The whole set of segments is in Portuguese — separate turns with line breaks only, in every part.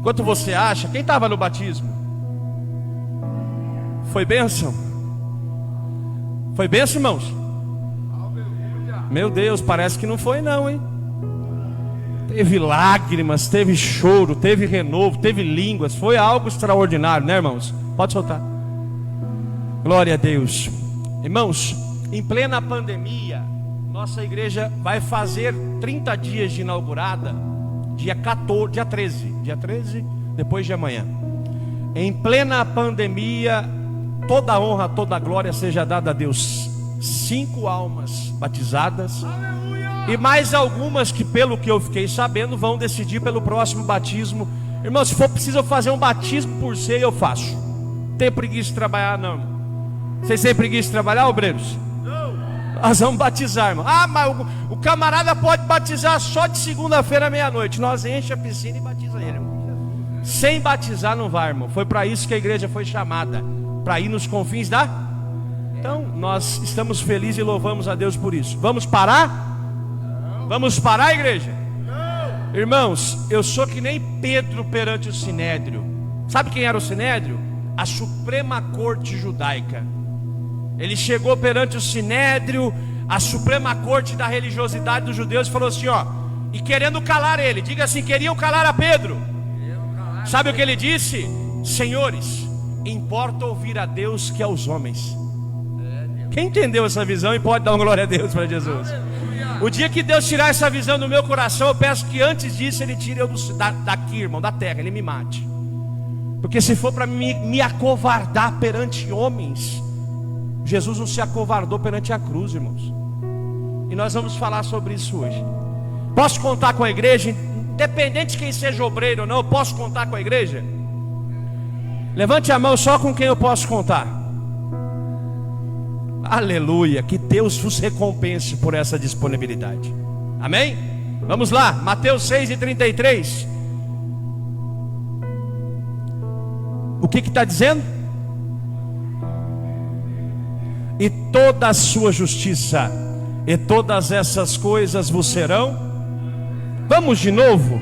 Enquanto você acha, quem estava no batismo? Foi bênção? Foi bênção, irmãos? Meu Deus, parece que não foi não, hein? Teve lágrimas, teve choro, teve renovo, teve línguas. Foi algo extraordinário, né, irmãos? Pode soltar. Glória a Deus. Irmãos, em plena pandemia, nossa igreja vai fazer 30 dias de inaugurada, dia 13, depois de amanhã. Em plena pandemia, toda a honra, toda a glória seja dada a Deus. 5 almas batizadas. Aleluia! E mais algumas que, pelo que eu fiquei sabendo, vão decidir pelo próximo batismo. Irmão, se for preciso eu fazer um batismo por ceia, eu faço. Não tem preguiça de trabalhar não, irmão. Vocês têm preguiça de trabalhar, obreiros? Não. Nós vamos batizar, irmão. Ah, mas o camarada pode batizar só de segunda-feira à meia-noite. Nós enche a piscina e batiza ele, irmão. Sem batizar não vai, irmão. Foi para isso que a igreja foi chamada, para ir nos confins da... Então, nós estamos felizes e louvamos a Deus por isso. Vamos parar? Não. Vamos parar, igreja? Não. Irmãos, eu sou que nem Pedro perante o Sinédrio. Sabe quem era o Sinédrio? A Suprema Corte Judaica. Ele chegou perante o Sinédrio, a Suprema Corte da religiosidade dos judeus, e falou assim, ó, e querendo calar ele, diga assim, queriam calar a Pedro. Sabe o que ele disse? Senhores, importa ouvir a Deus que aos homens. Quem entendeu essa visão e pode dar uma glória a Deus para Jesus? O dia que Deus tirar essa visão do meu coração, eu peço que antes disso Ele tire eu daqui, irmão, da terra, Ele me mate. Porque se for para me acovardar perante homens, Jesus não se acovardou perante a cruz, irmãos. E nós vamos falar sobre isso hoje. Posso contar com a igreja? Independente de quem seja obreiro ou não, eu posso contar com a igreja? Levante a mão só com quem eu posso contar. Aleluia, que Deus vos recompense por essa disponibilidade. Amém? Vamos lá, Mateus 6:33. O que está dizendo? E toda a sua justiça, e todas essas coisas vos serão. Vamos de novo.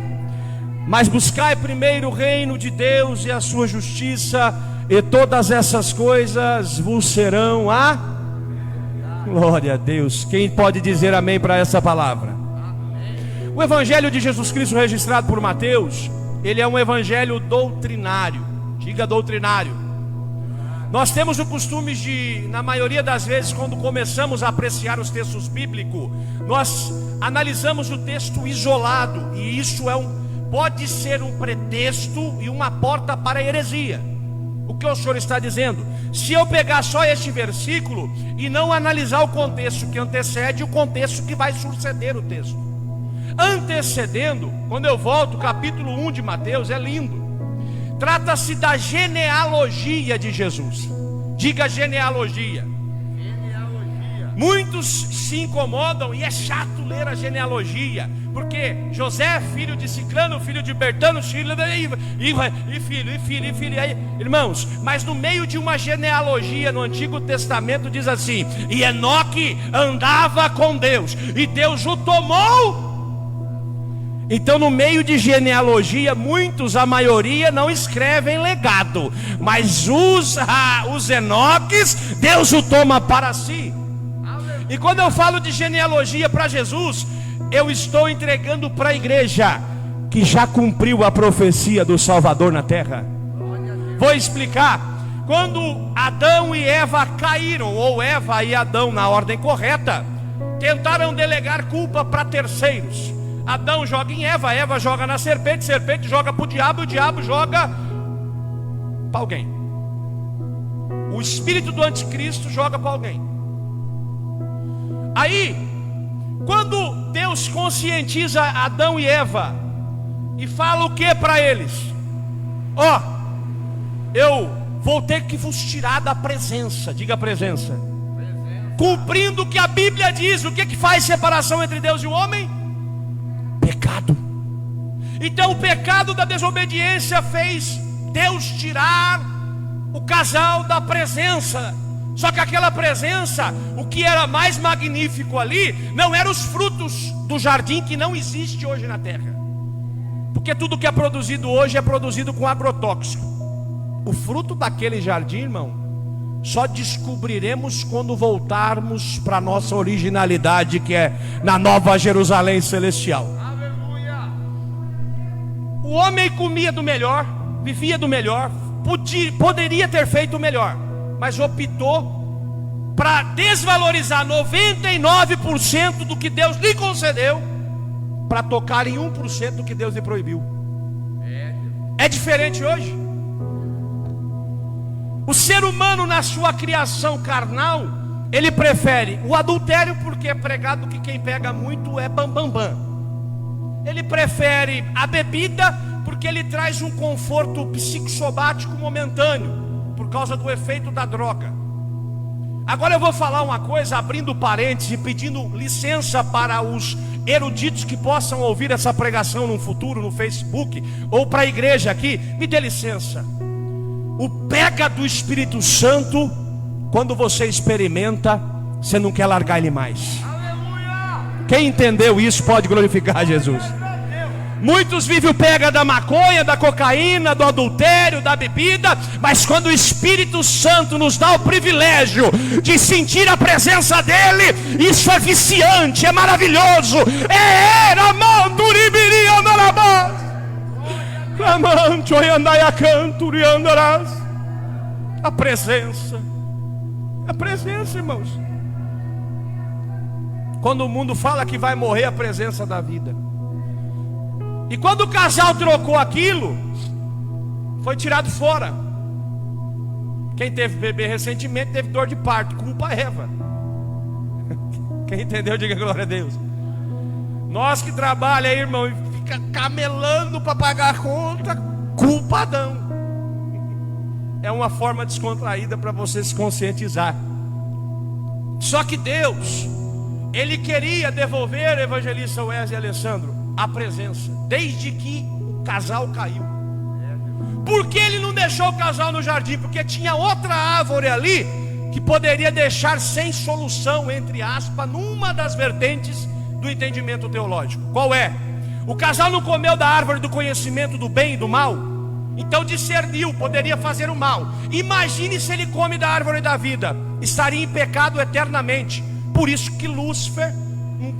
Mas buscai primeiro o reino de Deus e a sua justiça, e todas essas coisas vos serão a... Glória a Deus. Quem pode dizer amém para essa palavra? O evangelho de Jesus Cristo registrado por Mateus, ele é um evangelho doutrinário. Diga doutrinário. Nós temos o costume de, na maioria das vezes, quando começamos a apreciar os textos bíblicos, nós analisamos o texto isolado, e isso pode ser um pretexto e uma porta para a heresia. O que o senhor está dizendo? Se eu pegar só este versículo e não analisar o contexto que antecede e o contexto que vai suceder o texto. Antecedendo, quando eu volto, capítulo 1 de Mateus, é lindo. Trata-se da genealogia de Jesus. Diga genealogia. Muitos se incomodam e é chato ler a genealogia, porque José, filho de Cicrano, filho de Bertano, filho e filho. Aí, irmãos, mas no meio de uma genealogia no Antigo Testamento diz assim: e Enoque andava com Deus, e Deus o tomou. Então no meio de genealogia, muitos, a maioria, não escrevem legado, mas os Enoques, Deus o toma para si. E quando eu falo de genealogia para Jesus, eu estou entregando para a igreja que já cumpriu a profecia do Salvador na terra. Vou explicar. Quando Adão e Eva caíram, ou Eva e Adão na ordem correta, tentaram delegar culpa para terceiros. Adão joga em Eva, Eva joga na serpente, serpente joga para o diabo joga para alguém. O espírito do anticristo joga para alguém. Aí, quando Deus conscientiza Adão e Eva e fala o que para eles? Ó, eu vou ter que vos tirar da presença. Diga presença. Cumprindo o que a Bíblia diz. O que faz separação entre Deus e o homem? Pecado. Então o pecado da desobediência fez Deus tirar o casal da presença. Só que aquela presença, o que era mais magnífico ali, não eram os frutos do jardim que não existe hoje na terra. Porque tudo que é produzido hoje é produzido com agrotóxico. O fruto daquele jardim, irmão, só descobriremos quando voltarmos para a nossa originalidade, que é na Nova Jerusalém Celestial. Aleluia. O homem comia do melhor, vivia do melhor, poderia ter feito o melhor, mas optou para desvalorizar 99% do que Deus lhe concedeu, para tocar em 1% do que Deus lhe proibiu. É diferente hoje. O ser humano, na sua criação carnal, ele prefere o adultério, porque é pregado que quem pega muito é bambambam. Ele prefere a bebida, porque ele traz um conforto psicossomático momentâneo, por causa do efeito da droga. Agora eu vou falar uma coisa, abrindo parênteses e pedindo licença para os eruditos que possam ouvir essa pregação no futuro, no Facebook, ou para a igreja aqui. Me dê licença. O pega do Espírito Santo, quando você experimenta, você não quer largar ele mais. Aleluia! Quem entendeu isso pode glorificar Jesus. Muitos vivem o pega da maconha, da cocaína, do adultério, da bebida, mas quando o Espírito Santo nos dá o privilégio de sentir a presença dele, isso é viciante, é maravilhoso. A presença, irmãos. Quando o mundo fala que vai morrer, a presença da vida. E quando o casal trocou aquilo, foi tirado fora. Quem teve bebê recentemente teve dor de parto, culpa Eva. Quem entendeu, diga glória a Deus. Nós que trabalhamos aí, irmão, e fica camelando para pagar a conta, culpa Adão. É uma forma descontraída para você se conscientizar. Só que Deus, Ele queria devolver, evangelista Wesley e Alessandro, a presença, desde que o casal caiu. Por que Ele não deixou o casal no jardim? Porque tinha outra árvore ali que poderia deixar sem solução, entre aspas, numa das vertentes do entendimento teológico. Qual é? O casal não comeu da árvore do conhecimento do bem e do mal, então discerniu, poderia fazer o mal. Imagine se ele come da árvore da vida, estaria em pecado eternamente. Por isso que Lúcifer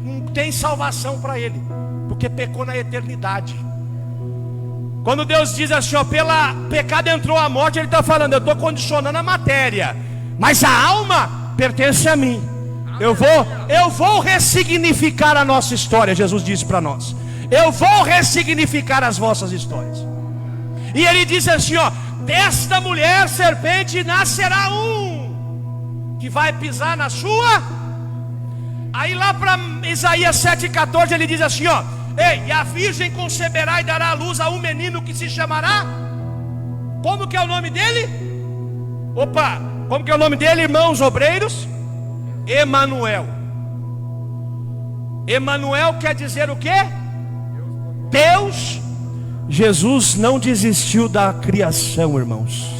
não tem salvação para ele, porque pecou na eternidade. Quando Deus diz assim, ó, pela pecado entrou a morte, Ele está falando, eu estou condicionando a matéria, mas a alma pertence a mim. Eu vou ressignificar a nossa história. Jesus disse para nós, eu vou ressignificar as vossas histórias. E Ele diz assim, ó, desta mulher serpente nascerá um que vai pisar na sua. Aí lá para Isaías 7,14 ele diz assim, ó, ei, e a virgem conceberá e dará à luz a um menino que se chamará. Como que é o nome dele? Opa, como que é o nome dele, irmãos obreiros? Emanuel. Emanuel quer dizer o quê? Deus. Jesus não desistiu da criação, irmãos.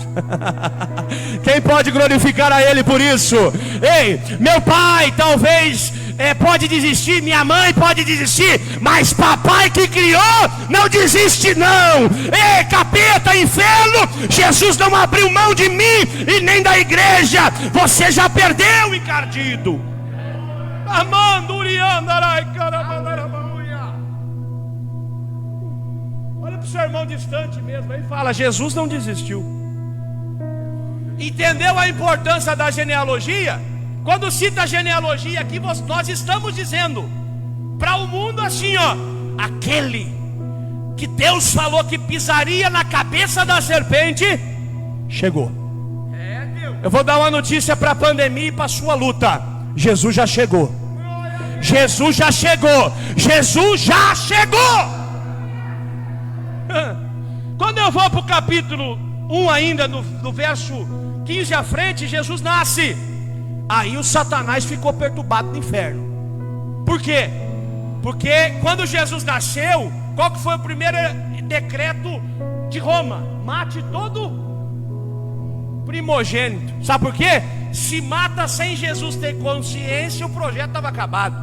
Quem pode glorificar a Ele por isso? Ei, meu pai talvez pode desistir, minha mãe pode desistir, mas papai que criou não desiste não. Ei, capeta, inferno, Jesus não abriu mão de mim e nem da igreja. Você já perdeu, encardido. Olha para o seu irmão distante mesmo, aí fala, Jesus não desistiu. Entendeu a importância da genealogia? Quando cita a genealogia aqui, nós estamos dizendo para o mundo assim, ó, aquele que Deus falou que pisaria na cabeça da serpente, chegou. Eu vou dar uma notícia para a pandemia e para a sua luta. Jesus já chegou. Jesus já chegou. Jesus já chegou. Quando eu vou para o capítulo 1 ainda, no verso 15 à frente, Jesus nasce. Aí o Satanás ficou perturbado no inferno. Por quê? Porque quando Jesus nasceu, qual que foi o primeiro decreto de Roma? Mate todo primogênito. Sabe por quê? Se mata sem Jesus ter consciência, o projeto estava acabado.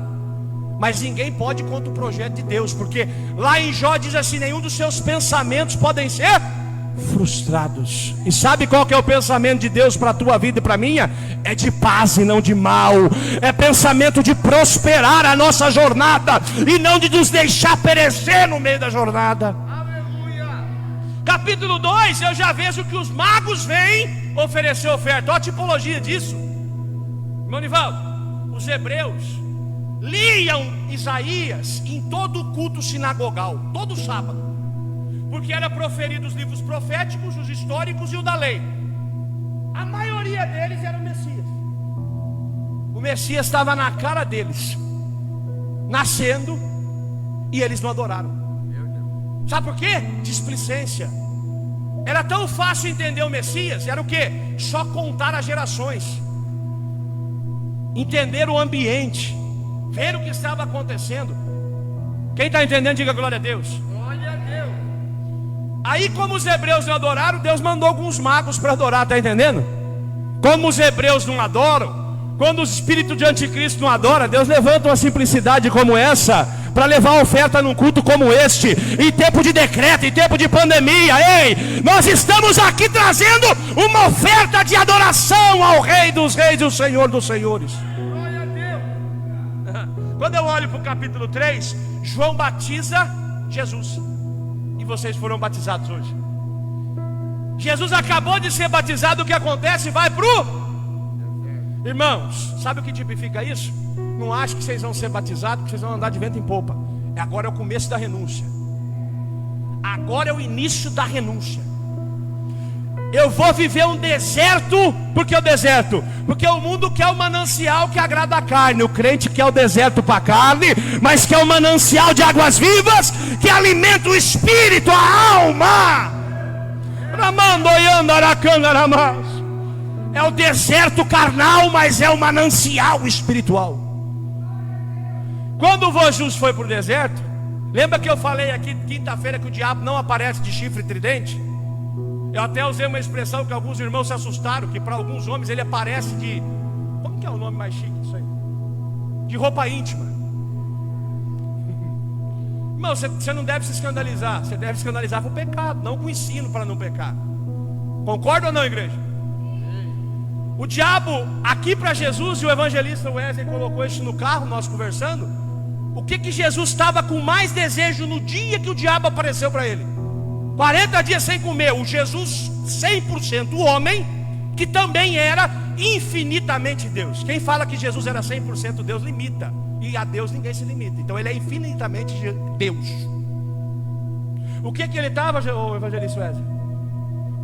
Mas ninguém pode contra o projeto de Deus, porque lá em Jó diz assim: nenhum dos seus pensamentos podem ser frustrados. E sabe qual que é o pensamento de Deus para a tua vida e para a minha? É de paz e não de mal. É pensamento de prosperar a nossa jornada e não de nos deixar perecer no meio da jornada. Aleluia. Capítulo 2, eu já vejo que os magos vêm oferecer oferta. Olha a tipologia disso. Irmão Nivaldo, os hebreus liam Isaías em todo o culto sinagogal, todo sábado, porque era proferido os livros proféticos, os históricos e o da lei. A maioria deles era o Messias. O Messias estava na cara deles, nascendo, e eles não adoraram. Sabe por quê? Displicência. Era tão fácil entender o Messias, era o quê? Só contar as gerações, entender o ambiente, ver o que estava acontecendo. Quem está entendendo, diga glória a Deus. Glória a Deus. Aí, como os hebreus não adoraram, Deus mandou alguns magos para adorar, está entendendo? Como os hebreus não adoram, quando o espírito de anticristo não adora, Deus levanta uma simplicidade como essa para levar oferta num culto como este, em tempo de decreto, em tempo de pandemia. Ei, nós estamos aqui trazendo uma oferta de adoração ao Rei dos Reis e o Senhor dos Senhores. Quando eu olho para o capítulo 3, João batiza Jesus, e vocês foram batizados hoje. Jesus acabou de ser batizado. O que acontece? Vai para o... Irmãos, sabe o que tipifica isso? Não acho que vocês vão ser batizados, que vocês vão andar de vento em popa. Agora é o começo da renúncia. Agora é o início da renúncia. Eu vou viver um deserto. Por que o deserto? Porque o mundo quer o manancial que agrada a carne. O crente quer o deserto para a carne, mas quer o manancial de águas vivas que alimenta o espírito, a alma. É o deserto carnal, mas é o manancial espiritual. Quando Jesus foi para o deserto, lembra que eu falei aqui quinta-feira que o diabo não aparece de chifre tridente? Eu até usei uma expressão que alguns irmãos se assustaram, que para alguns homens ele aparece de... Como que é o nome mais chique disso aí? De roupa íntima. Irmão, você não deve se escandalizar. Você deve se escandalizar com o pecado, não com o ensino para não pecar. Concorda ou não, igreja? O diabo, aqui para Jesus, e o evangelista Wesley colocou isso no carro, nós conversando. O que Jesus estava com mais desejo no dia que o diabo apareceu para ele? 40 dias sem comer. O Jesus 100% homem, que também era infinitamente Deus. Quem fala que Jesus era 100% Deus limita, e a Deus ninguém se limita. Então ele é infinitamente Deus. O que ele estava, o evangelista Wesley?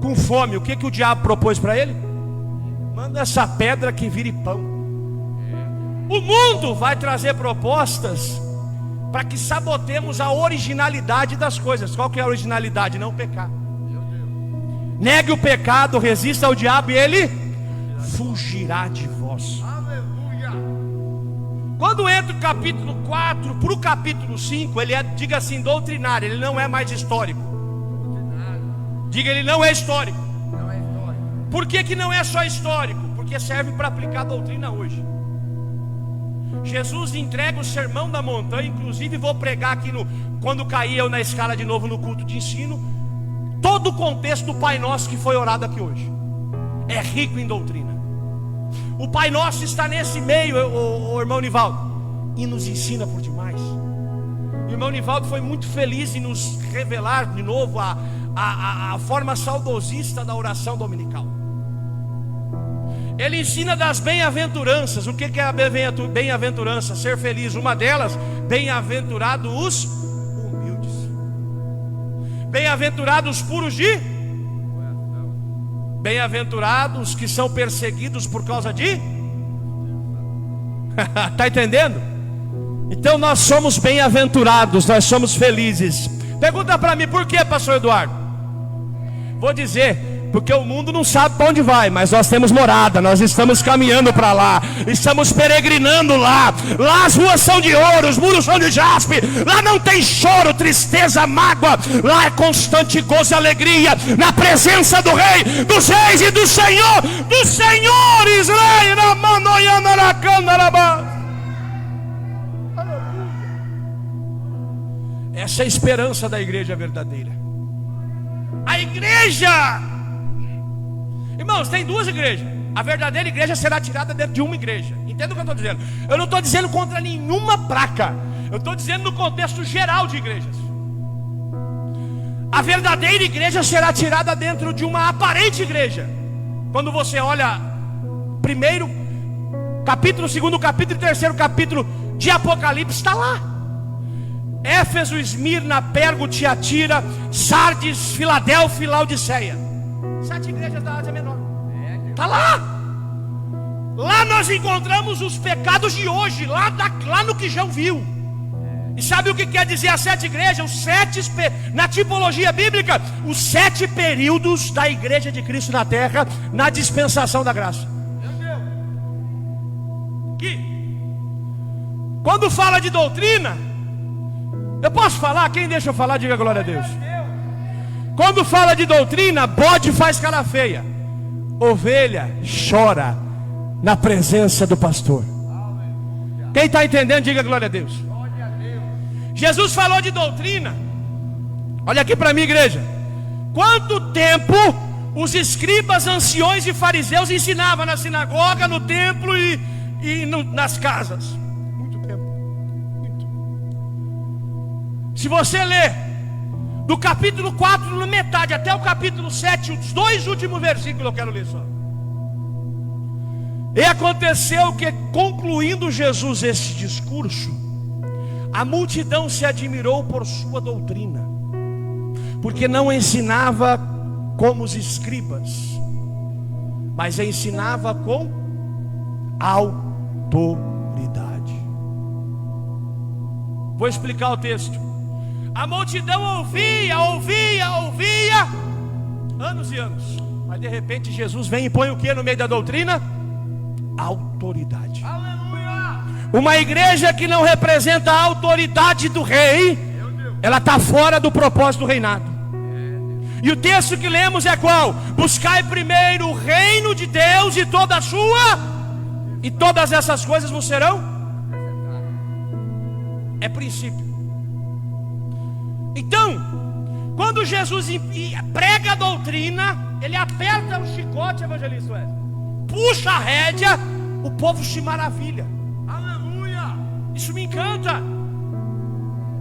Com fome. O que o diabo propôs para ele? Manda essa pedra que vire pão. O mundo vai trazer propostas para que sabotemos a originalidade das coisas. Qual que é a originalidade? Não pecar. Negue o pecado, resista ao diabo e ele fugirá de vós. Aleluia. Quando entra o capítulo 4 para o capítulo 5, ele é, diga assim, doutrinário. Ele não é mais histórico. Diga, ele não é histórico. Não é histórico. Por que não é só histórico? Porque serve para aplicar a doutrina hoje. Jesus entrega o sermão da montanha. Inclusive vou pregar aqui quando cair eu na escala de novo no culto de ensino, todo o contexto do Pai Nosso que foi orado aqui hoje. É rico em doutrina. O Pai Nosso está nesse meio, o irmão Nivaldo, e nos ensina por demais. O irmão Nivaldo foi muito feliz em nos revelar de novo a forma saudosista da oração dominical. Ele ensina das bem-aventuranças. O que é a bem-aventurança? Ser feliz. Uma delas, bem-aventurados os humildes, bem-aventurados os puros de bem-aventurados que são perseguidos por causa de está entendendo? Então nós somos bem-aventurados, nós somos felizes. Pergunta para mim, por que, pastor Eduardo? Vou dizer, porque o mundo não sabe para onde vai, mas nós temos morada, nós estamos caminhando para lá, estamos peregrinando lá. Lá as ruas são de ouro, os muros são de jaspe. Lá não tem choro, tristeza, mágoa. Lá é constante gozo e alegria na presença do Rei dos Reis e do Senhor dos Senhores. Essa é a esperança da igreja verdadeira. A igreja, irmãos, tem duas igrejas. A verdadeira igreja será tirada dentro de uma igreja. Entenda o que eu estou dizendo? Eu não estou dizendo contra nenhuma placa. Eu estou dizendo no contexto geral de igrejas. A verdadeira igreja será tirada dentro de uma aparente igreja. Quando você olha primeiro capítulo, segundo capítulo e terceiro capítulo de Apocalipse, está lá. Éfeso, Esmirna, Pérgamo, Tiatira, Sardes, Filadélfia e Laodiceia. 7 igrejas da Ásia Menor. Está lá. Lá nós encontramos os pecados de hoje, lá no que João viu. E sabe o que quer dizer as 7 igrejas? Na tipologia bíblica, os 7 períodos da igreja de Cristo na terra, na dispensação da graça. Que quando fala de doutrina, eu posso falar? Quem deixa eu falar, diga glória a Deus. Quando fala de doutrina, bode faz cara feia, ovelha chora na presença do pastor. Quem está entendendo, diga glória a Deus. Jesus falou de doutrina. Olha aqui para mim, igreja. Quanto tempo os escribas, anciões e fariseus ensinavam na sinagoga, no templo nas casas? Muito tempo. Muito. Se você ler do capítulo 4 na metade até o capítulo 7, os 2 últimos versículos eu quero ler só. E aconteceu que, concluindo Jesus esse discurso, a multidão se admirou por sua doutrina, porque não ensinava como os escribas, mas ensinava com autoridade. Vou explicar o texto. A multidão ouvia anos e anos, mas de repente Jesus vem e põe o que no meio da doutrina? Autoridade. Aleluia! Uma igreja que não representa a autoridade do rei, ela está fora do propósito do reinado. E o texto que lemos é qual? Buscai primeiro o reino de Deus e toda a sua, e todas essas coisas vos serão. É princípio. Então, quando Jesus prega a doutrina, ele aperta o chicote, evangelista Wesley, puxa a rédea, o povo se maravilha. Aleluia! Isso me encanta.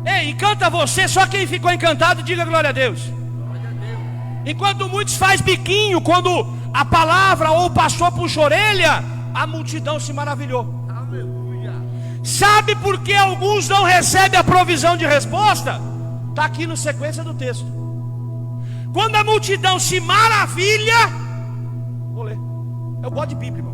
Ei, encanta você, só quem ficou encantado, diga glória a Deus. Glória a Deus. Enquanto muitos faz biquinho, quando a palavra ou o pastor puxa a orelha, a multidão se maravilhou. Aleluia! Sabe por que alguns não recebem a provisão de resposta? Está aqui na sequência do texto. Quando a multidão se maravilha, vou ler, é o bode bíblico.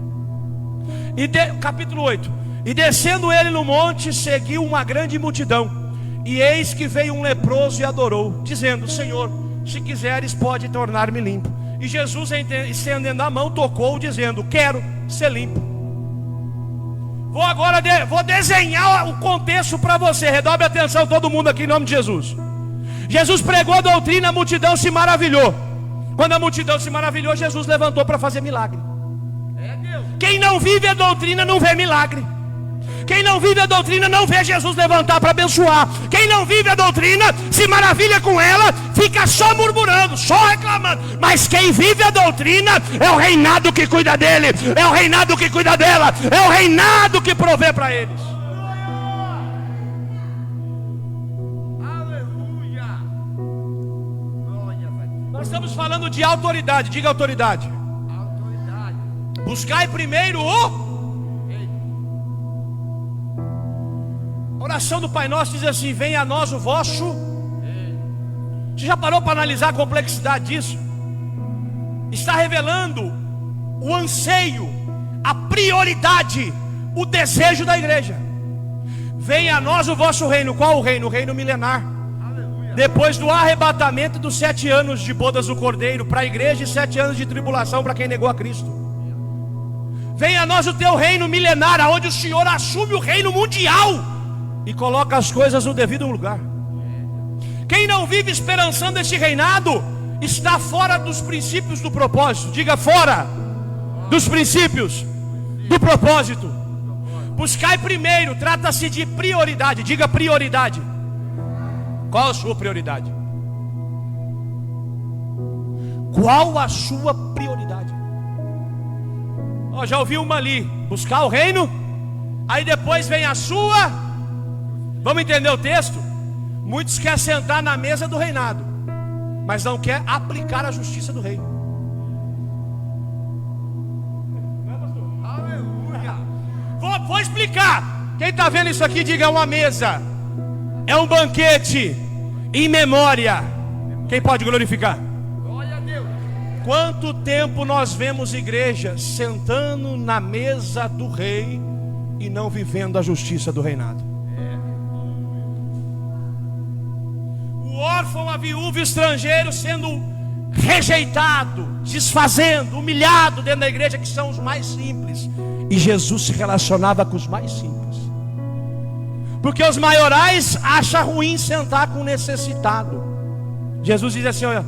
Capítulo 8. E descendo ele no monte, seguiu uma grande multidão. E eis que veio um leproso e adorou, dizendo: Senhor, se quiseres pode tornar-me limpo. E Jesus, estendendo a mão, tocou, dizendo: quero ser limpo. Vou desenhar o contexto para você. Redobre a atenção todo mundo aqui em nome de Jesus. Jesus pregou a doutrina, a multidão se maravilhou. Quando a multidão se maravilhou, Jesus levantou para fazer milagre. Quem não vive a doutrina não vê milagre. Quem não vive a doutrina não vê Jesus levantar para abençoar. Quem não vive a doutrina se maravilha com ela, fica só murmurando, só reclamando. Mas quem vive a doutrina é o reinado que cuida dele, é o reinado que cuida dela, é o reinado que provê para eles. Aleluia! Nós estamos falando de autoridade, diga autoridade. Autoridade. Buscai primeiro o... A oração do Pai Nosso diz assim: venha a nós o vosso. Você já parou para analisar a complexidade disso? Está revelando o anseio, a prioridade, o desejo da igreja. Venha a nós o vosso reino. Qual o reino? O reino milenar. Aleluia. Depois do arrebatamento dos 7 anos de bodas do Cordeiro para a igreja e 7 anos de tribulação para quem negou a Cristo. Venha a nós o teu reino milenar, aonde o Senhor assume o reino mundial e coloca as coisas no devido lugar. Quem não vive esperançando esse reinado está fora dos princípios do propósito. Diga: fora dos princípios do propósito. Buscai primeiro, trata-se de prioridade. Diga: prioridade. Qual a sua prioridade? Qual a sua prioridade? Oh, já ouvi uma ali, buscar o reino, aí depois vem a sua. Vamos entender o texto? Muitos querem sentar na mesa do reinado, mas não quer aplicar a justiça do reino. Vou explicar. Quem está vendo isso aqui, diga: uma mesa é um banquete em memória. Quem pode glorificar? Glória a Deus. Quanto tempo nós vemos igrejas sentando na mesa do rei e não vivendo a justiça do reinado? O órfão, a viúva, o estrangeiro sendo rejeitado, desfazendo, humilhado dentro da igreja, que são os mais simples. E Jesus se relacionava com os mais simples, porque os maiorais acham ruim sentar com o necessitado. Jesus diz assim: olha,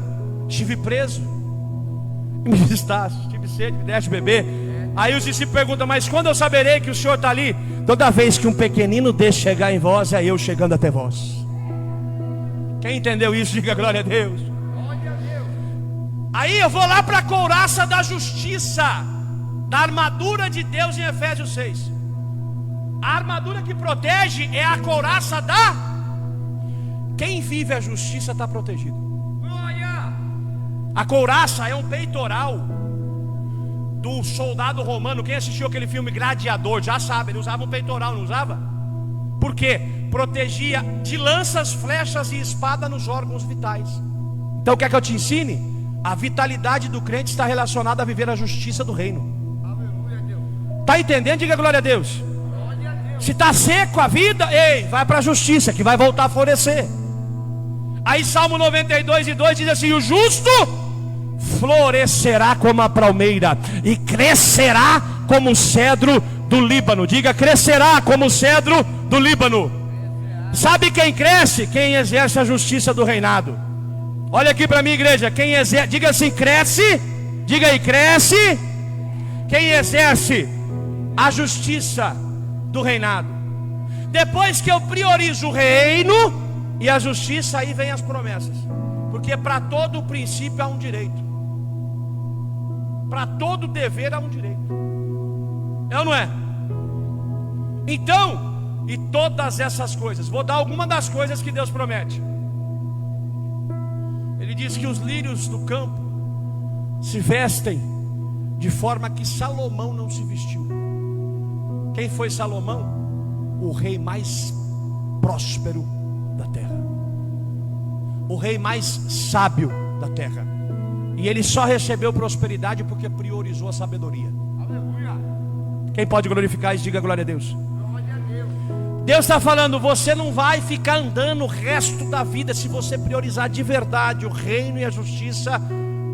estive preso, me visitaste, tive sede, me deste beber. Aí os discípulos perguntam: mas quando eu saberei que o Senhor está ali? Toda vez que um pequenino desse chegar em vós, é eu chegando até vós. Quem entendeu isso, diga glória a Deus. Aí eu vou lá para a couraça da justiça, da armadura de Deus, em Efésios 6. A armadura que protege é a couraça da... Quem vive a justiça está protegido. A couraça é um peitoral do soldado romano. Quem assistiu aquele filme Gladiador já sabe, ele usava um peitoral, não usava? Por quê? Protegia de lanças, flechas e espada nos órgãos vitais. Então quer que eu te ensine? A vitalidade do crente está relacionada a viver a justiça do reino. Está entendendo? Diga glória a Deus. Se está seco a vida, ei, vai para a justiça, que vai voltar a florescer. Aí Salmo 92:2 diz assim: o justo florescerá como a palmeira e crescerá como o cedro do Líbano. Diga: crescerá como o cedro do Líbano. Sabe quem cresce? Quem exerce a justiça do reinado. Olha aqui para mim, igreja. Quem exerce, diga assim: cresce. Diga aí: cresce. Quem exerce a justiça do reinado. Depois que eu priorizo o reino e a justiça, aí vem as promessas. Porque para todo princípio há um direito, para todo dever há um direito. É ou não é? Então, e todas essas coisas, vou dar alguma das coisas que Deus promete. Ele diz que os lírios do campo se vestem de forma que Salomão não se vestiu. Quem foi Salomão? O rei mais próspero da terra, o rei mais sábio da terra. E ele só recebeu prosperidade porque priorizou a sabedoria. Aleluia. Quem pode glorificar isso, diga glória a Deus. Glória a Deus. Deus está falando: você não vai ficar andando o resto da vida se você priorizar de verdade o reino e a justiça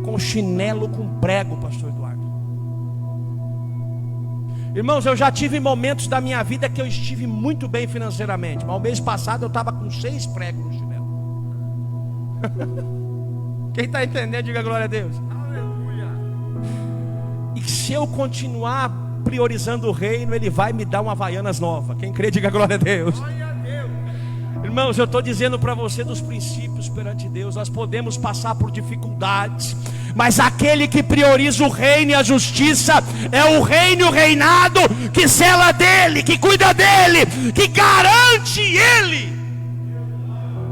com chinelo, com prego, pastor Eduardo. Irmãos, eu já tive momentos da minha vida que eu estive muito bem financeiramente, mas o mês passado eu estava com 6 pregos no chinelo. Quem está entendendo, diga glória a Deus. Aleluia. E se eu continuar priorizando o reino, Ele vai me dar uma Havaianas nova. Quem crê, diga glória a Deus. Glória a Deus. Irmãos, eu estou dizendo para você dos princípios perante Deus. Nós podemos passar por dificuldades, mas aquele que prioriza o reino e a justiça é o reino e o reinado que zela dele, que cuida dele, que garante ele.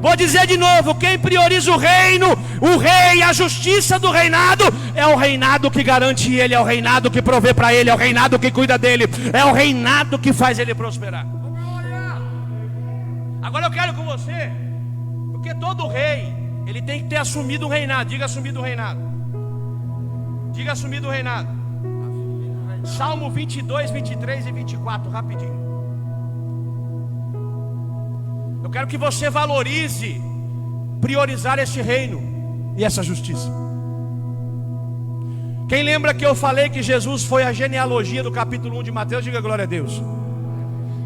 Vou dizer de novo: quem prioriza o reino, o rei e a justiça do reinado, é o reinado que garante ele, é o reinado que provê para ele, é o reinado que cuida dele, é o reinado que faz ele prosperar. Agora eu quero com você, porque todo rei, ele tem que ter assumido o reinado. Diga: assumido o reinado. Diga: assumido o reinado. Salmo 22, 23 e 24, rapidinho. Eu quero que você valorize priorizar esse reino e essa justiça. Quem lembra que eu falei que Jesus foi a genealogia do capítulo 1 de Mateus? Diga glória a Deus.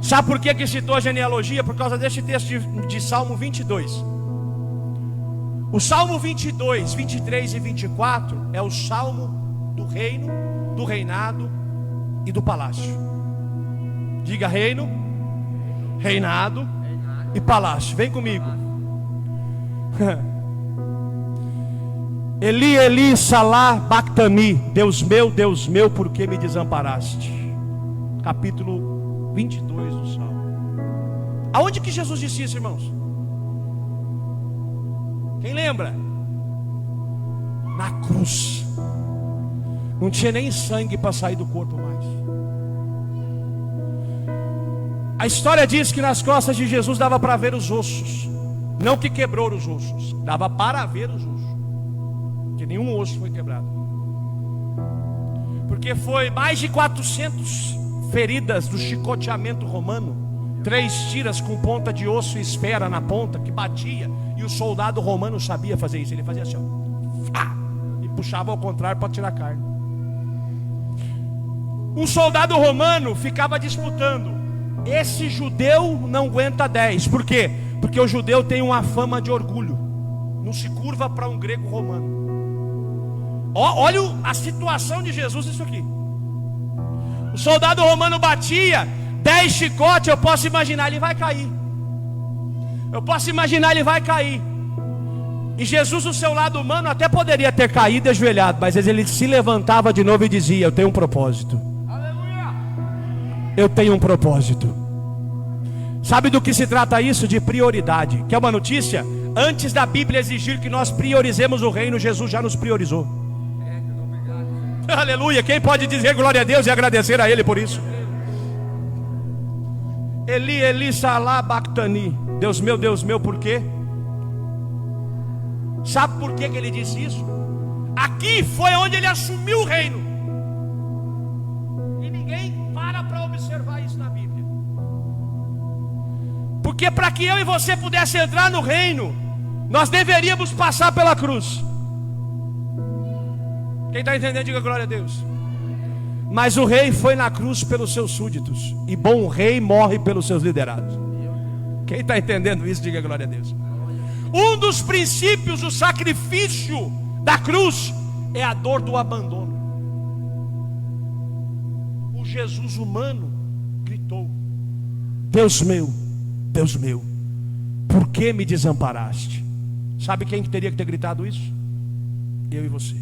Sabe por que citou a genealogia? Por causa deste texto de Salmo 22. O Salmo 22, 23 e 24 é o salmo do reino, do reinado e do palácio. Diga: reino, reinado e palácio. Vem comigo. Eli, Eli, salá, bactani. Deus meu, por que me desamparaste? Capítulo 22 do Salmo. Aonde que Jesus disse isso, irmãos? Quem lembra? Na cruz. Não tinha nem sangue para sair do corpo mais. A história diz que nas costas de Jesus dava para ver os ossos. Não que quebrou os ossos, dava para ver os ossos. Que nenhum osso foi quebrado. Porque foi mais de 400 feridas do chicoteamento romano. 3 tiras com ponta de osso e esfera na ponta, que batia. E o soldado romano sabia fazer isso. Ele fazia assim, ó, e puxava ao contrário para tirar carne. Um soldado romano ficava disputando. Esse judeu não aguenta 10. Por quê? Porque o judeu tem uma fama de orgulho. Não se curva para um grego romano. Olha a situação de Jesus nisso aqui. O soldado romano batia 10 chicotes, eu posso imaginar, ele vai cair. Eu posso imaginar, ele vai cair. E Jesus, do seu lado humano, até poderia ter caído e ajoelhado, mas ele se levantava de novo e dizia: eu tenho um propósito. Aleluia! Eu tenho um propósito. Sabe do que se trata isso? De prioridade. Quer uma notícia? Antes da Bíblia exigir que nós priorizemos o reino, Jesus já nos priorizou. Aleluia, quem pode dizer glória a Deus e agradecer a Ele por isso? Eli, Eli, salá, bactani. Deus meu, por quê? Sabe por que ele disse isso? Aqui foi onde ele assumiu o reino. E ninguém para observar isso na Bíblia. Porque para que eu e você pudesse entrar no reino, nós deveríamos passar pela cruz. Quem está entendendo, diga glória a Deus. Mas o rei foi na cruz pelos seus súditos. E bom rei morre pelos seus liderados. Quem está entendendo isso, diga glória a Deus. Um dos princípios do sacrifício da cruz é a dor do abandono. O Jesus humano gritou: Deus meu, por que me desamparaste? Sabe quem que teria que ter gritado isso? Eu e você.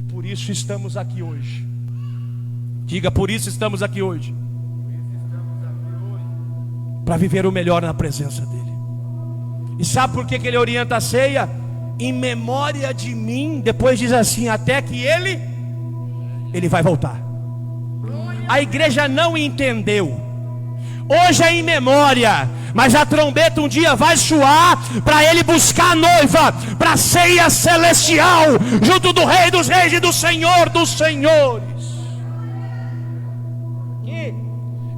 Por isso estamos aqui hoje. Diga, por isso estamos aqui hoje. Para viver o melhor na presença dEle. E sabe por que ele orienta a ceia? Em memória de mim. Depois diz assim: até que Ele vai voltar. A igreja não entendeu. Hoje é em memória, mas a trombeta um dia vai soar para ele buscar a noiva para a ceia celestial, junto do Rei dos Reis e do Senhor dos Senhores.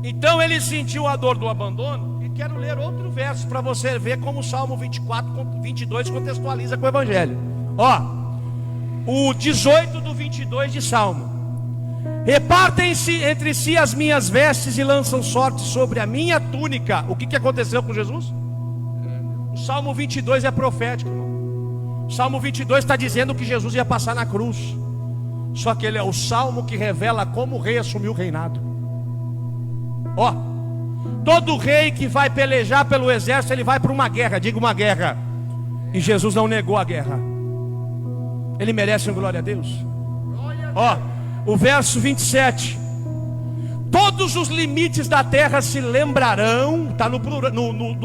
Então ele sentiu a dor do abandono. E quero ler outro verso para você ver como o Salmo 22 contextualiza com o Evangelho. O 18 do 22 de Salmo. Repartem-se entre si as minhas vestes e lançam sorte sobre a minha túnica. O que aconteceu com Jesus? O Salmo 22 é profético, irmão. O Salmo 22 está dizendo que Jesus ia passar na cruz. Só que ele é o salmo que revela como o rei assumiu o reinado. Todo rei que vai pelejar pelo exército, ele vai para uma guerra, diga uma guerra. E Jesus não negou a guerra. Ele merece um glória a Deus. O verso 27. Todos os limites da terra se lembrarão, está no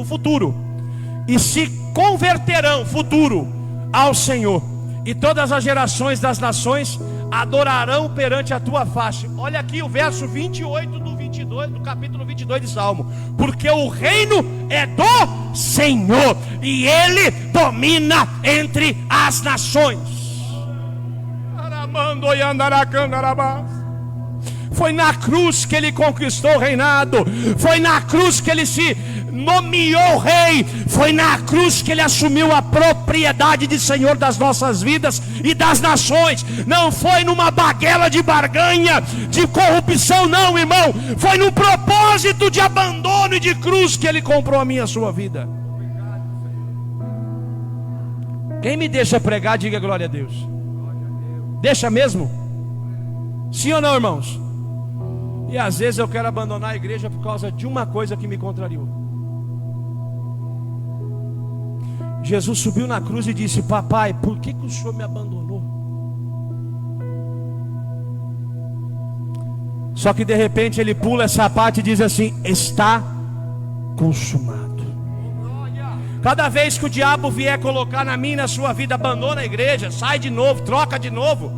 futuro, e se converterão, futuro, ao Senhor. E todas as gerações das nações adorarão perante a tua face. Olha aqui o verso 28 do capítulo 22 de Salmo. Porque o reino é do Senhor, e Ele domina entre as nações. Foi na cruz que ele conquistou o reinado. Foi na cruz que ele se nomeou rei. Foi na cruz que ele assumiu a propriedade de Senhor das nossas vidas e das nações. Não foi numa baguela de barganha, de corrupção, não, irmão. Foi num propósito de abandono e de cruz que ele comprou a minha e a sua vida. Quem me deixa pregar, diga glória a Deus. Deixa mesmo? Sim ou não, irmãos? E às vezes eu quero abandonar a igreja por causa de uma coisa que me contrariou. Jesus subiu na cruz e disse: papai, por que o Senhor me abandonou? Só que de repente ele pula essa parte e diz assim: está consumado. Cada vez que o diabo vier colocar na minha e na sua vida, abandona a igreja, sai de novo, troca de novo,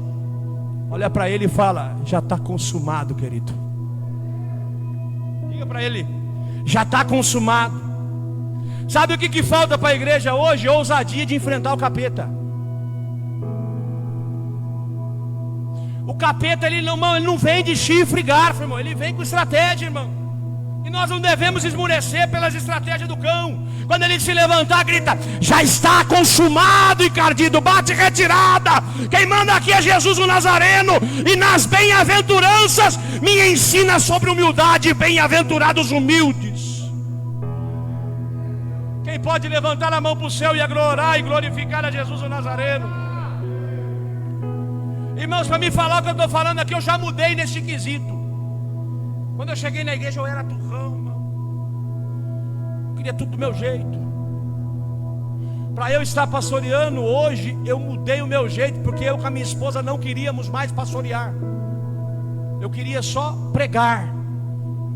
olha para ele e fala: já está consumado, querido. Diga para ele: já está consumado. Sabe o que falta para a igreja hoje? Ousadia de enfrentar o capeta. O capeta ele não vem de chifre e garfo, irmão. Ele vem com estratégia, irmão. E nós não devemos esmurecer pelas estratégias do cão. Quando ele se levantar, grita: já está consumado, encardido, bate retirada. Quem manda aqui é Jesus o Nazareno. E nas bem-aventuranças me ensina sobre humildade. Bem-aventurados humildes. Quem pode levantar a mão para o céu e adorar e glorificar a Jesus o Nazareno? Irmãos, para me falar o que eu estou falando aqui, eu já mudei nesse quesito. Quando eu cheguei na igreja eu era turrão, irmão. Eu queria tudo do meu jeito. Para eu estar pastoreando hoje, eu mudei o meu jeito, porque eu com a minha esposa não queríamos mais pastorear. Eu queria só pregar.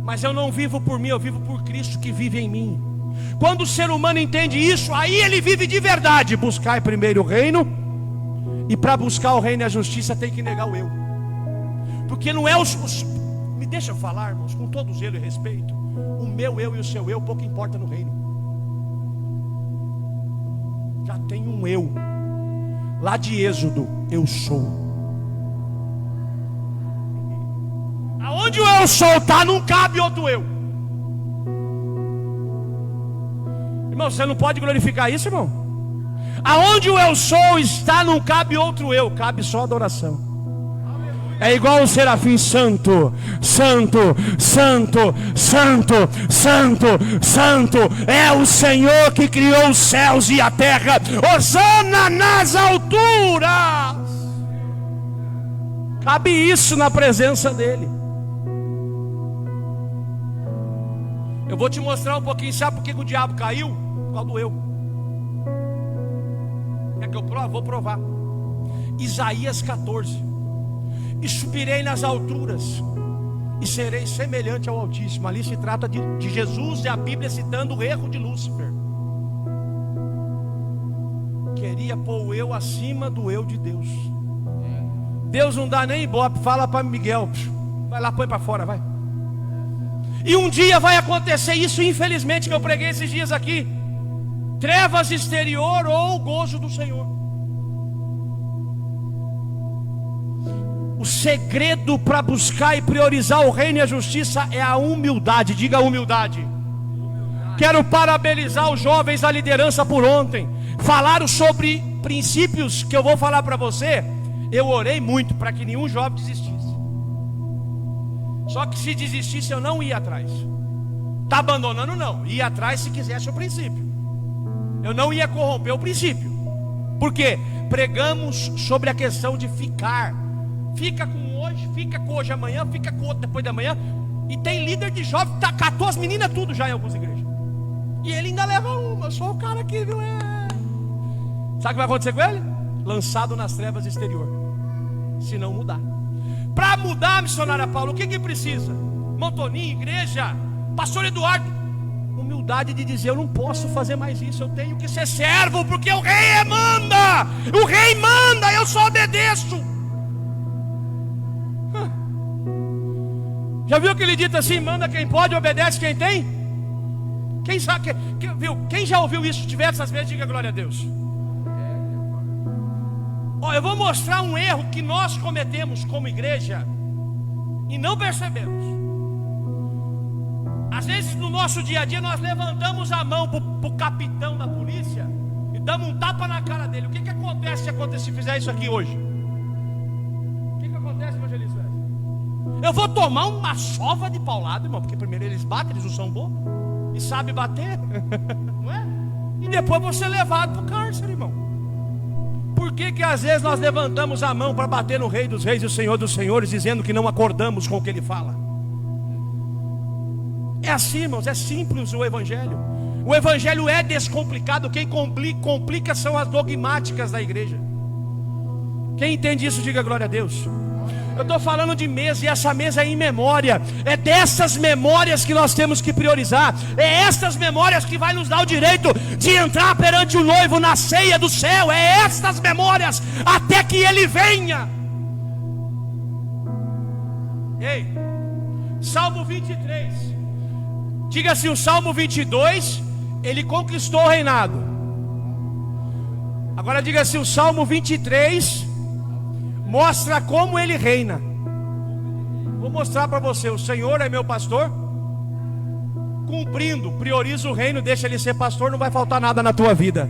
Mas eu não vivo por mim, eu vivo por Cristo que vive em mim. Quando o ser humano entende isso, aí ele vive de verdade. Buscar primeiro o reino. E para buscar o reino e a justiça tem que negar o eu. Porque não é me deixa eu falar, irmãos, com todo zelo e respeito. O meu eu e o seu eu pouco importa no reino. Já tem um eu. Lá de Êxodo, eu sou. Aonde o eu sou está, não cabe outro eu. Irmão, você não pode glorificar isso, irmão? Aonde o eu sou está, não cabe outro eu, cabe só adoração. É igual o serafim: santo, santo, santo, santo, santo, santo é o Senhor que criou os céus e a terra. Hosana nas alturas. Cabe isso na presença dele. Eu vou te mostrar um pouquinho. Sabe por que o diabo caiu? Por causa do eu. Quer que eu prove? Vou provar. Isaías 14: e subirei nas alturas e serei semelhante ao Altíssimo. Ali se trata de Jesus, e a Bíblia citando o erro de Lúcifer. Queria pôr o eu acima do eu de Deus. Deus não dá nem ibope. Fala para Miguel: vai lá, põe para fora, vai. E um dia vai acontecer isso, infelizmente, que eu preguei esses dias aqui: trevas exterior ou gozo do Senhor. O segredo para buscar e priorizar o reino e a justiça é a humildade. Diga humildade. Quero parabenizar os jovens da liderança por ontem. Falaram sobre princípios que eu vou falar para você. Eu orei muito para que nenhum jovem desistisse. Só que se desistisse eu não ia atrás. Está abandonando? Não. Ia atrás se quisesse o princípio. Eu não ia corromper o princípio. Por quê? Pregamos sobre a questão de ficar. Fica com hoje, fica com hoje amanhã, fica com outro depois da manhã. E tem líder de jovem que catou as meninas tudo já em algumas igrejas. E ele ainda leva uma. Eu sou o cara aqui, viu? Sabe o que vai acontecer com ele? Lançado nas trevas exterior. Se não mudar. Para mudar, missionária Paula, o que precisa? Montoninho, igreja, pastor Eduardo. Humildade de dizer: eu não posso fazer mais isso. Eu tenho que ser servo, porque o rei manda. O rei manda, eu só obedeço. Já viu aquele dito assim: manda quem pode, obedece quem tem? Quem sabe, viu? Quem já ouviu isso diversas vezes, diga glória a Deus. Eu vou mostrar um erro que nós cometemos como igreja e não percebemos. Às vezes no nosso dia a dia nós levantamos a mão para o capitão da polícia e damos um tapa na cara dele. O que acontece se fizer isso aqui hoje? O que acontece, evangelista? Eu vou tomar uma sova de paulada, irmão, porque primeiro eles batem, eles não são bons e sabem bater, não é? E depois vou ser levado para o cárcere, irmão. Por que às vezes nós levantamos a mão para bater no Rei dos Reis e o Senhor dos Senhores, dizendo que não acordamos com o que Ele fala? É assim, irmãos, é simples o Evangelho. O evangelho é descomplicado. Quem complica são as dogmáticas da igreja. Quem entende isso, diga glória a Deus. Eu estou falando de mesa, e essa mesa é em memória. É dessas memórias que nós temos que priorizar. É essas memórias que vai nos dar o direito de entrar perante o noivo na ceia do céu. É estas memórias até que ele venha. Ei, Salmo 23. Diga assim, o Salmo 22, ele conquistou o reinado. Agora diga assim, o Salmo 23 mostra como ele reina. Vou mostrar para você. O Senhor é meu pastor. Cumprindo, prioriza o reino, deixa ele ser pastor, não vai faltar nada na tua vida.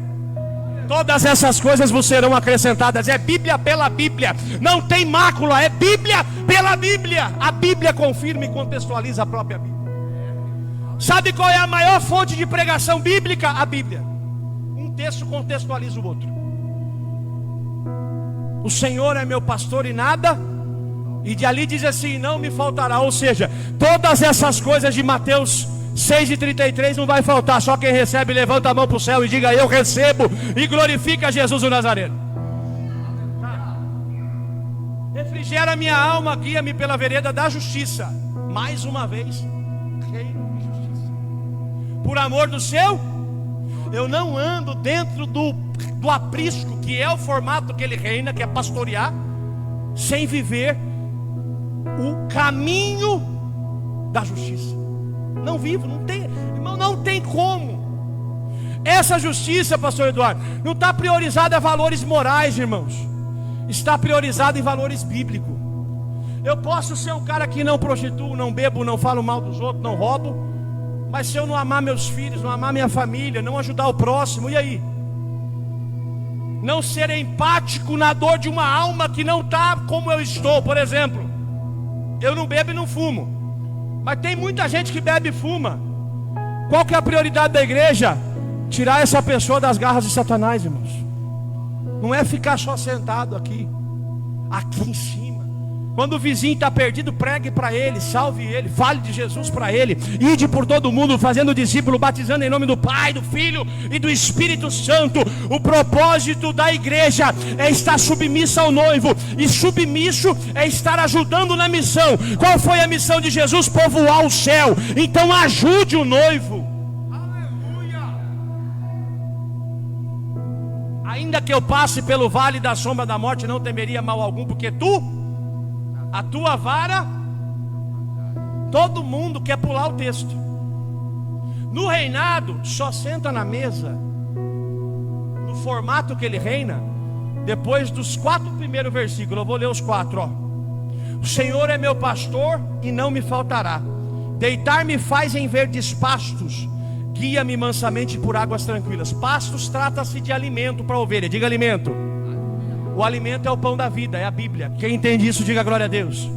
Todas essas coisas vos serão acrescentadas. É Bíblia pela Bíblia. Não tem mácula, é Bíblia pela Bíblia. A Bíblia confirma e contextualiza a própria Bíblia. Sabe qual é a maior fonte de pregação bíblica? A Bíblia. Um texto contextualiza o outro. O Senhor é meu pastor e nada, e de ali diz assim, não me faltará. Ou seja, todas essas coisas de Mateus 6:33 não vai faltar. Só quem recebe levanta a mão para o céu e diga, eu recebo, e glorifica Jesus o Nazareno. Refrigera minha alma, guia-me pela vereda da justiça. Mais uma vez, reino e justiça. Por amor do seu, eu não ando dentro do aprisco, que é o formato que ele reina, que é pastorear, sem viver o caminho da justiça. Não vivo, não tem, irmão, não tem como. Essa justiça, pastor Eduardo, não está priorizada a valores morais, irmãos. Está priorizada em valores bíblicos. Eu posso ser um cara que não prostituo, não bebo, não falo mal dos outros, não roubo, mas se eu não amar meus filhos, não amar minha família, não ajudar o próximo, e aí? Não ser empático na dor de uma alma que não está como eu estou. Por exemplo, eu não bebo e não fumo, mas tem muita gente que bebe e fuma. Qual que é a prioridade da igreja? Tirar essa pessoa das garras de Satanás, irmãos. Não é ficar só sentado aqui em cima. Quando o vizinho está perdido, pregue para ele, salve ele, fale de Jesus para ele. Ide por todo mundo, fazendo discípulo, batizando em nome do Pai, do Filho e do Espírito Santo. O propósito da igreja é estar submissa ao noivo, e submisso é estar ajudando na missão. Qual foi a missão de Jesus? Povoar o céu. Então ajude o noivo. Aleluia. Ainda que eu passe pelo vale da sombra da morte, não temeria mal algum, porque a tua vara, todo mundo quer pular o texto. No reinado, só senta na mesa, no formato que ele reina, depois dos 4 primeiros versículos. Eu vou ler os 4, ó. O Senhor é meu pastor e não me faltará. Deitar-me faz em verdes pastos, guia-me mansamente por águas tranquilas. Pastos trata-se de alimento para a ovelha. Diga alimento. O alimento é o pão da vida, é a Bíblia. Quem entende isso, diga glória a Deus.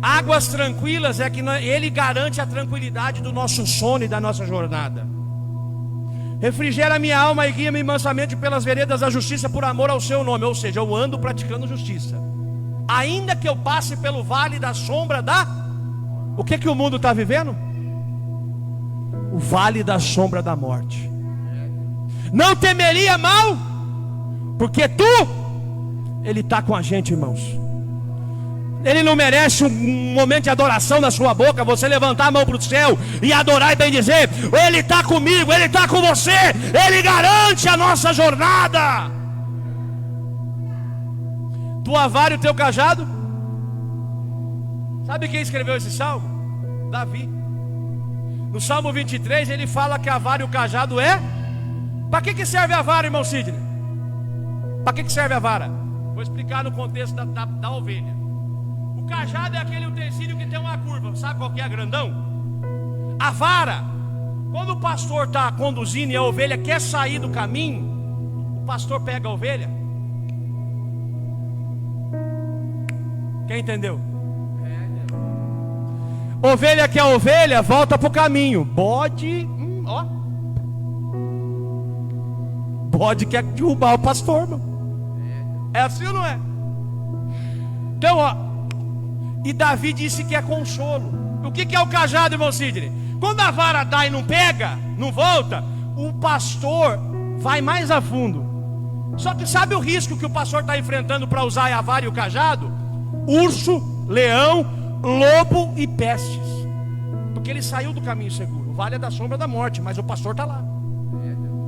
Águas tranquilas é que ele garante a tranquilidade do nosso sono e da nossa jornada. Refrigera minha alma e guia-me mansamente pelas veredas da justiça, por amor ao seu nome. Ou seja, eu ando praticando justiça. Ainda que eu passe pelo vale da sombra da... O que o mundo está vivendo? O vale da sombra da morte. Não temeria mal, porque Ele está com a gente, irmãos. Ele não merece um momento de adoração na sua boca, você levantar a mão para o céu e adorar e bem dizer, Ele está comigo, Ele está com você, Ele garante a nossa jornada. Tua vara e o teu cajado. Sabe quem escreveu esse salmo? Davi. No Salmo 23 ele fala que a vara e o cajado é... Para que serve a vara, irmão Sidney? Para que serve a vara? Vou explicar no contexto da ovelha. O cajado é aquele utensílio que tem uma curva. Sabe qual que é a grandão? A vara, quando o pastor está conduzindo e a ovelha quer sair do caminho, o pastor pega a ovelha. Quem entendeu? Ovelha que é ovelha, volta para o caminho. Bode, Bode quer derrubar o pastor, mano. É assim ou não é? Então, e Davi disse que é consolo. O que é o cajado, irmão Sidney? Quando a vara dá e não pega, não volta, o pastor vai mais a fundo. Só que sabe o risco que o pastor está enfrentando para usar a vara e o cajado? Urso, leão, lobo e pestes. Porque ele saiu do caminho seguro. O vale é da sombra da morte, mas o pastor está lá.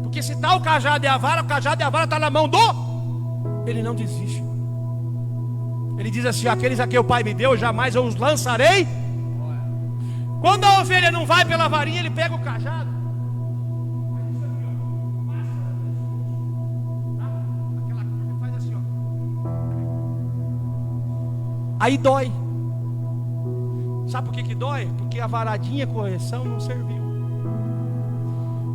Porque se está o cajado e a vara, o cajado e a vara está na mão do... Ele não desiste. Ele diz assim: aqueles a quem o Pai me deu, jamais eu os lançarei. Quando a ovelha não vai pela varinha, ele pega o cajado. Aquela curva faz assim, ó. Aí dói. Sabe por que dói? Porque a varadinha correção não serviu.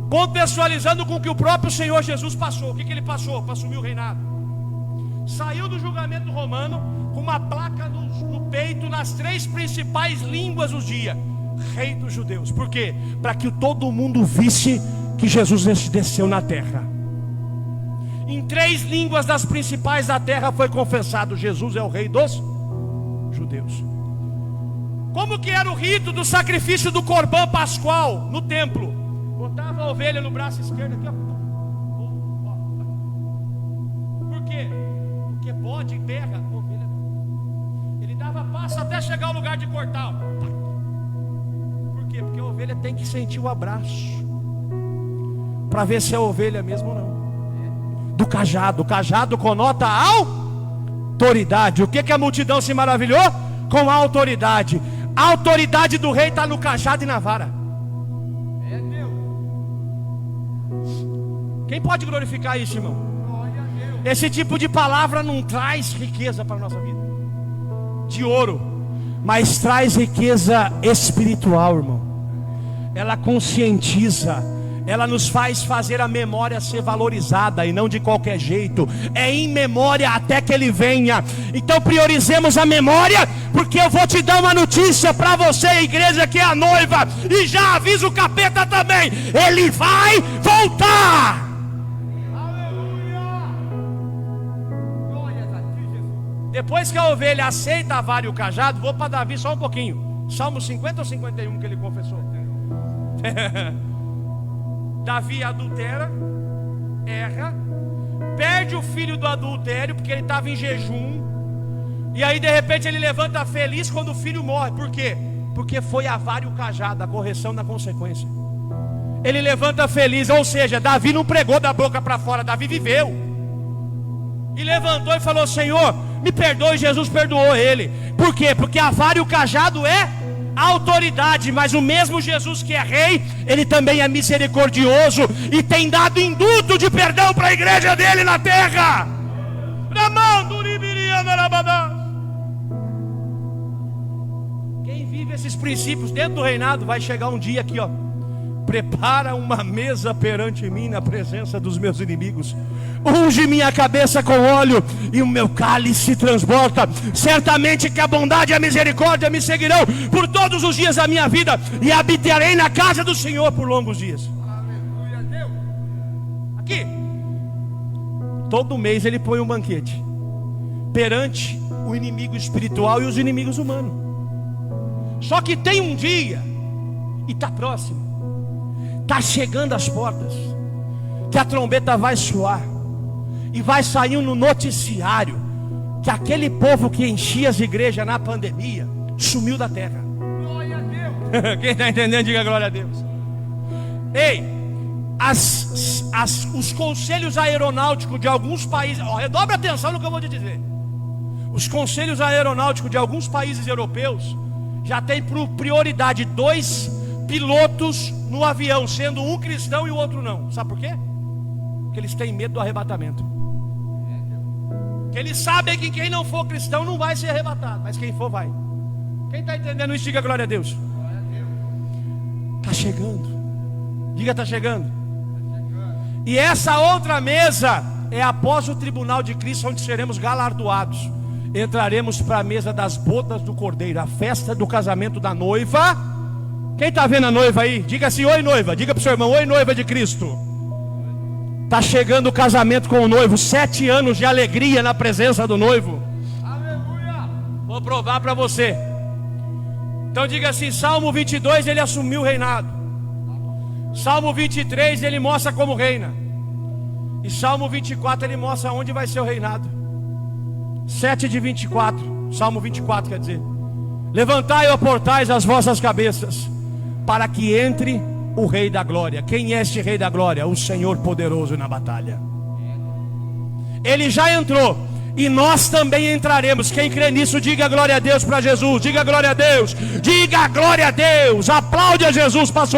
Contextualizando com o que o próprio Senhor Jesus passou. O que ele passou para assumir o reinado? Saiu do julgamento romano com uma placa no peito, nas 3 principais línguas do dia: Rei dos Judeus. Por quê? Para que todo mundo visse que Jesus desceu na terra. Em 3 línguas das principais da terra foi confessado: Jesus é o Rei dos Judeus. Como que era o rito do sacrifício do Corbã Pascual no templo? Botava a ovelha no braço esquerdo aqui, ó. Por quê? Porque bode e berra, ovelha não. Ele dava passo até chegar ao lugar de cortar, ó. Por quê? Porque a ovelha tem que sentir o abraço para ver se é ovelha mesmo ou não. Do cajado. O cajado conota a autoridade. O que a multidão se maravilhou? Com a autoridade. A autoridade do rei está no cajado e na vara. É Deus. Quem pode glorificar isso, irmão? Esse tipo de palavra não traz riqueza para a nossa vida de ouro, mas traz riqueza espiritual, irmão. Ela conscientiza, ela nos faz fazer a memória ser valorizada e não de qualquer jeito. É em memória até que ele venha. Então priorizemos a memória, porque eu vou te dar uma notícia para você, igreja, que é a noiva, e já avisa o capeta também: ele vai voltar. Aleluia! Glórias a ti, Jesus. Depois que a ovelha aceita a vara e o cajado, vou para Davi só um pouquinho. Salmo 50 ou 51 que ele confessou? Davi adultera, erra, perde o filho do adultério, porque ele estava em jejum. E aí de repente ele levanta feliz quando o filho morre. Por quê? Porque foi a vara e o cajado, a correção na consequência. Ele levanta feliz, ou seja, Davi não pregou da boca para fora, Davi viveu. E levantou e falou: Senhor, me perdoe. Jesus perdoou ele. Por quê? Porque a vara e o cajado é autoridade, mas o mesmo Jesus que é rei, ele também é misericordioso e tem dado induto de perdão para a igreja dele na terra. Quem vive esses princípios dentro do reinado vai chegar um dia aqui, ó: prepara uma mesa perante mim na presença dos meus inimigos. Unge minha cabeça com óleo e o meu cálice transborda. Certamente que a bondade e a misericórdia me seguirão por todos os dias da minha vida, e habitarei na casa do Senhor por longos dias. Aleluia, Deus. Aqui, todo mês ele põe um banquete perante o inimigo espiritual e os inimigos humanos. Só que tem um dia, e está próximo, está chegando às portas, que a trombeta vai soar e vai sair no noticiário que aquele povo que enchia as igrejas na pandemia sumiu da terra. Glória a Deus. Quem está entendendo, diga glória a Deus. Ei, os conselhos aeronáuticos de alguns países, redobre atenção no que eu vou te dizer. Os conselhos aeronáuticos de alguns países europeus já têm por prioridade 2 pilotos no avião, sendo um cristão e o outro não. Sabe por quê? Porque eles têm medo do arrebatamento. Que eles sabem que quem não for cristão não vai ser arrebatado, mas quem for vai. Quem está entendendo isso, diga glória a Deus. Está chegando. Diga, está chegando. E essa outra mesa é após o tribunal de Cristo, onde seremos galardoados. Entraremos para a mesa das bodas do Cordeiro, a festa do casamento da noiva. Quem está vendo a noiva aí? Diga assim: oi noiva. Diga para o seu irmão: oi noiva de Cristo. Está chegando o casamento com o noivo. 7 anos de alegria na presença do noivo. Aleluia. Vou provar para você. Então diga assim: Salmo 22 ele assumiu o reinado. Salmo 23 ele mostra como reina. E Salmo 24 ele mostra onde vai ser o reinado. 7:24, Salmo 24 quer dizer: levantai, ó portais, as vossas cabeças, para que entre o Rei da Glória. Quem é este Rei da Glória? O Senhor poderoso na batalha. Ele já entrou e nós também entraremos. Quem crê nisso, diga glória a Deus para Jesus. Diga glória a Deus. Diga glória a Deus. Aplaude a Jesus, pastor.